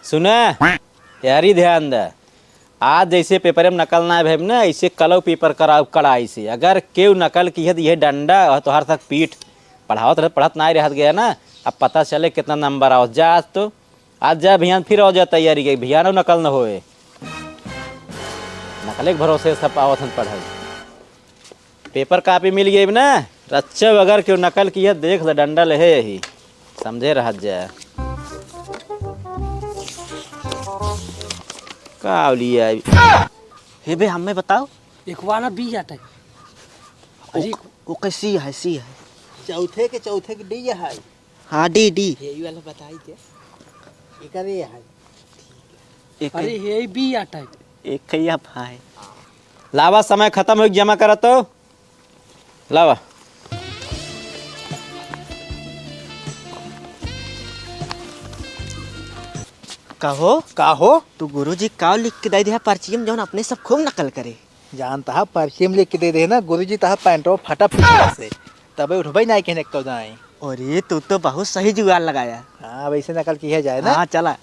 सुना यारी ध्यान दे। आज जैसे पेपर में नकल ना भेब ना ऐसे कल पेपर कराओ कड़ाई से। अगर केव नकल की है तो यह डंडा और तोहर तक पीठ पढ़ावत रह पढ़त ना रह गया ना। अब पता चले कितना नंबर आओ जा। आज तो आज जा भियान फिर आओ जा तैयारी के भियान नकल न होए। नकल के भरोसे सब आवत पढ़ाई। पेपर कापी मिल गई ना रच्चे अगर क्यों नकल की है देख ले डंडा ले यही समझे रह जाए का लिया हे बे हमें बताओ एक वाला बी आता है। अरे वो कैसी है सी है चौथे के डी है। हाँ डी डी यही वाला बताई के एकरे है। एक अरे ये बी आता है। एक कैया भाई लावा समय खत्म हो जमा करा तो लावा। कहो तू गुरुजी का लिख के दे दिया पर्ची में जौन अपने सब खूब नकल करे। जानता है पर्ची में लिख के दे देना गुरुजी तहा पैंटो फटा फिटा से तबे उठबई नहीं कहने को जाए। और ये तू तो बहुत सही जुगाड़ लगाया। हाँ वैसे नकल की है जाए ना। हाँ चला।